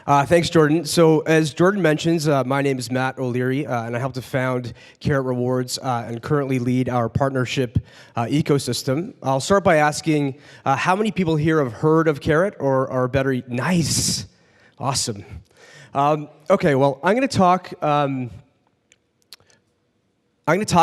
Thanks, Jordan. So as Jordan mentions, my name is Matt O'Leary, and I helped to found Carrot Rewards and currently lead our partnership ecosystem. I'll start by asking, how many people here have heard of Carrot or are better? Nice. Awesome. Okay, well, I'm going to talk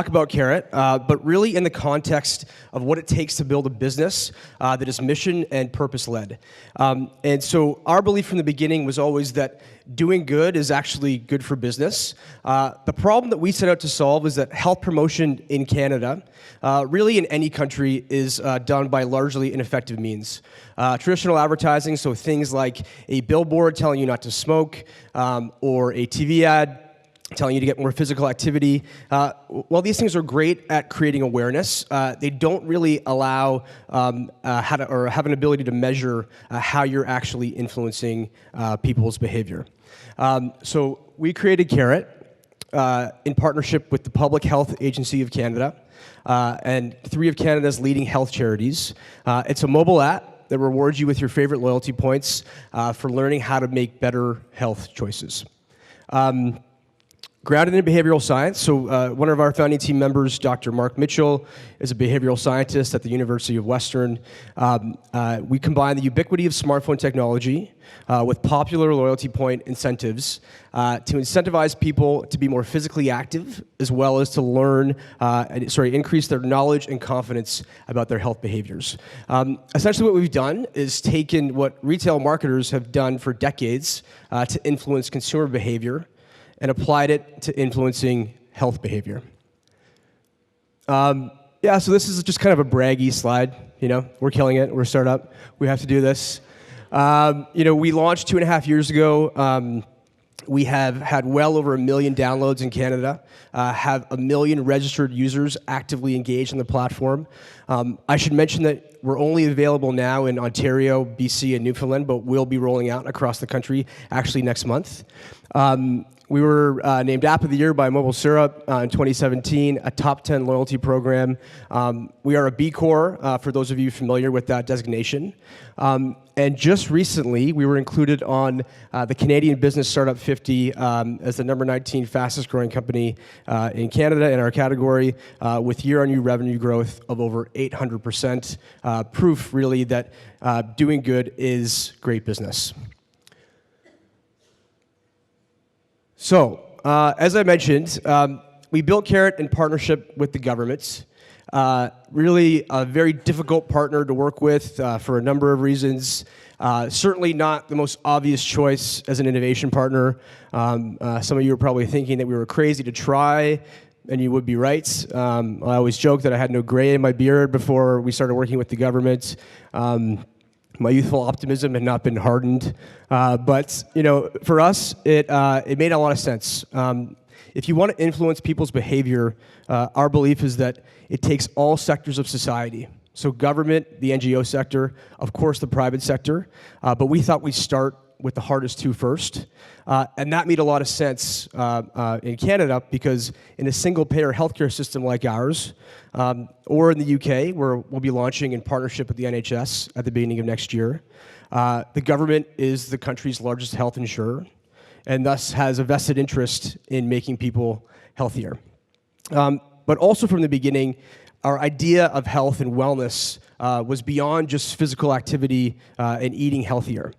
about Carrot, but really in the context of what it takes to build a business that is mission and purpose-led. And so our belief from the beginning was always that doing good is actually good for business. The problem that we set out to solve is that health promotion in Canada, really in any country, is done by largely ineffective means. Traditional advertising, so things like a billboard telling you not to smoke, or a TV ad telling you to get more physical activity. While these things are great at creating awareness, they don't really allow have an ability to measure how you're actually influencing people's behavior. So we created Carrot in partnership with the Public Health Agency of Canada and 3 of Canada's leading health charities. It's a mobile app that rewards you with your favorite loyalty points for learning how to make better health choices. Grounded in behavioral science, so one of our founding team members, Dr. Mark Mitchell, is a behavioral scientist at the University of Western. We combine the ubiquity of smartphone technology with popular loyalty point incentives to incentivize people to be more physically active, as well as to increase their knowledge and confidence about their health behaviors. Essentially what we've done is taken what retail marketers have done for decades to influence consumer behavior and applied it to influencing health behavior. Yeah, so this is just kind of a braggy slide. You know, we're killing it. We're a startup. We have to do this. We launched 2.5 years ago. We have had well over 1 million downloads in Canada, have 1 million registered users actively engaged in the platform. I should mention that we're only available now in Ontario, BC, and Newfoundland, but we'll be rolling out across the country actually next month. We were named App of the Year by Mobile Syrup in 2017, a top 10 loyalty program. We are a B Corp, for those of you familiar with that designation. And just recently, we were included on the Canadian Business Startup 50 as the number 19 fastest growing company in Canada in our category, with year-on-year revenue growth of over 800%. Proof, really, that doing good is great business. So, as I mentioned, we built Carrot in partnership with the government. Really a very difficult partner to work with for a number of reasons. Certainly not the most obvious choice as an innovation partner. Some of you are probably thinking that we were crazy to try, and you would be right. I always joke that I had no gray in my beard before we started working with the government. My youthful optimism had not been hardened, but for us, it made a lot of sense. If you want to influence people's behavior, our belief is that it takes all sectors of society. So government, the NGO sector, of course the private sector, but we thought we'd start with the hardest 2 first. And that made a lot of sense in Canada because in a single-payer healthcare system like ours, or in the UK, where we'll be launching in partnership with the NHS at the beginning of next year, the government is the country's largest health insurer and thus has a vested interest in making people healthier. But also from the beginning, our idea of health and wellness was beyond just physical activity and eating healthier.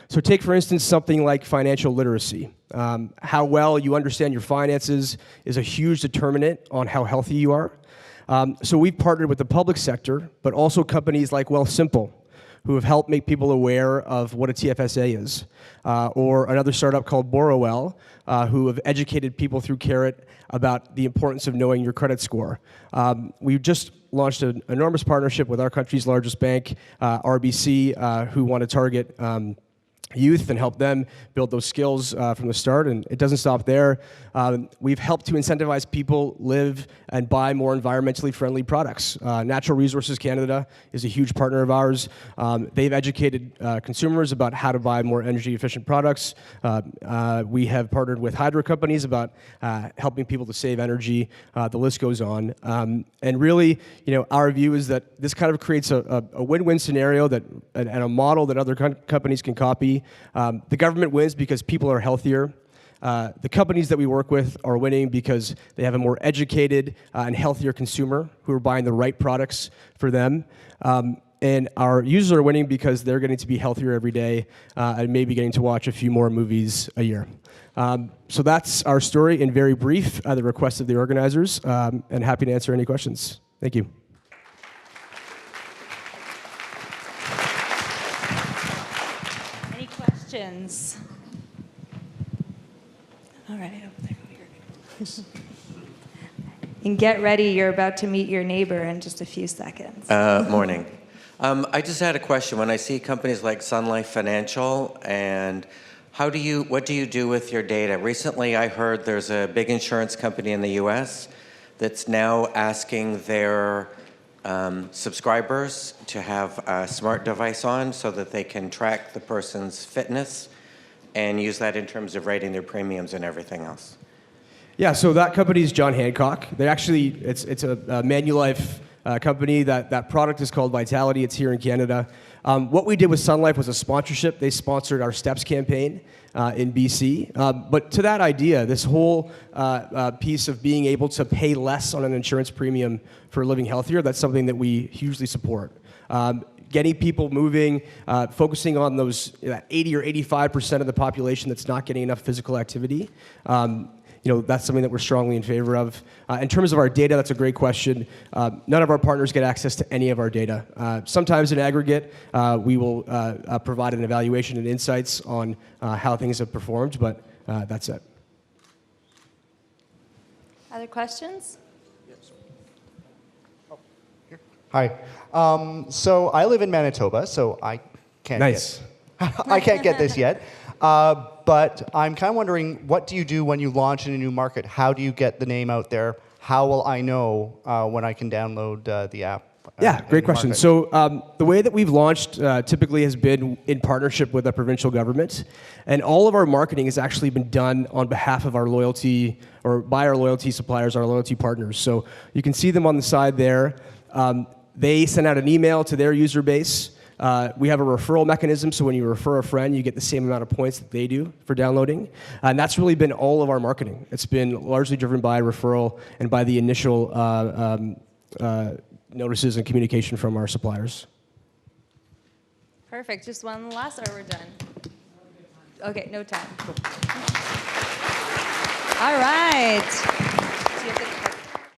So take, for instance, something like financial literacy. How well you understand your finances is a huge determinant on how healthy you are. So we've partnered with the public sector, but also companies like Wealthsimple, who have helped make people aware of what a TFSA is, or another startup called Borrowell, who have educated people through Carrot about the importance of knowing your credit score. We've just launched an enormous partnership with our country's largest bank, RBC, who want to target youth and help them build those skills from the start, and it doesn't stop there. We've helped to incentivize people live and buy more environmentally friendly products. Natural Resources Canada is a huge partner of ours. They've educated consumers about how to buy more energy efficient products. We have partnered with hydro companies about helping people to save energy. The list goes on. And really, our view is that this kind of creates a win-win scenario that and a model that other companies can copy. economy. The government wins because people are healthier. The companies that we work with are winning because they have a more educated and healthier consumer who are buying the right products for them. And our users are winning because they're getting to be healthier every day and maybe getting to watch a few more movies a year. So that's our story in very brief, at the request of the organizers, and happy to answer any questions. Thank you. Any questions? All right. And get ready, you're about to meet your neighbor in just a few seconds. Morning. I just had a question. When I see companies like Sun Life Financial, and what do you do with your data? Recently, I heard there's a big insurance company in the U.S. that's now asking their subscribers to have a smart device on so that they can track the person's fitness and use that in terms of rating their premiums and everything else. Yeah, so that company is John Hancock. They actually, it's a Manulife company. That product is called Vitality. It's here in Canada. What we did with Sun Life was a sponsorship. They sponsored our Steps campaign in BC. But to that idea, this whole piece of being able to pay less on an insurance premium for living healthier, that's something that we hugely support. Getting people moving, focusing on those 80 or 85% of the population that's not getting enough physical activity. That's something that we're strongly in favor of. In terms of our data, that's a great question. None of our partners get access to any of our data. Sometimes in aggregate, we will provide an evaluation and insights on how things have performed, but that's it. Other questions? Hi. So I live in Manitoba, so I can't I can't get this yet. But I'm kind of wondering, what do you do when you launch in a new market? How do you get the name out there? How will I know when I can download the app? Yeah, great question. Market? So the way that we've launched typically has been in partnership with a provincial government. And all of our marketing has actually been done on behalf of our loyalty, or by our loyalty suppliers, our loyalty partners. So you can see them on the side there. They send out an email to their user base. We have a referral mechanism, so when you refer a friend, you get the same amount of points that they do for downloading. And that's really been all of our marketing. It's been largely driven by referral and by the initial notices and communication from our suppliers. Perfect. Just one last, or we're done? Okay, no time. All right. So you have the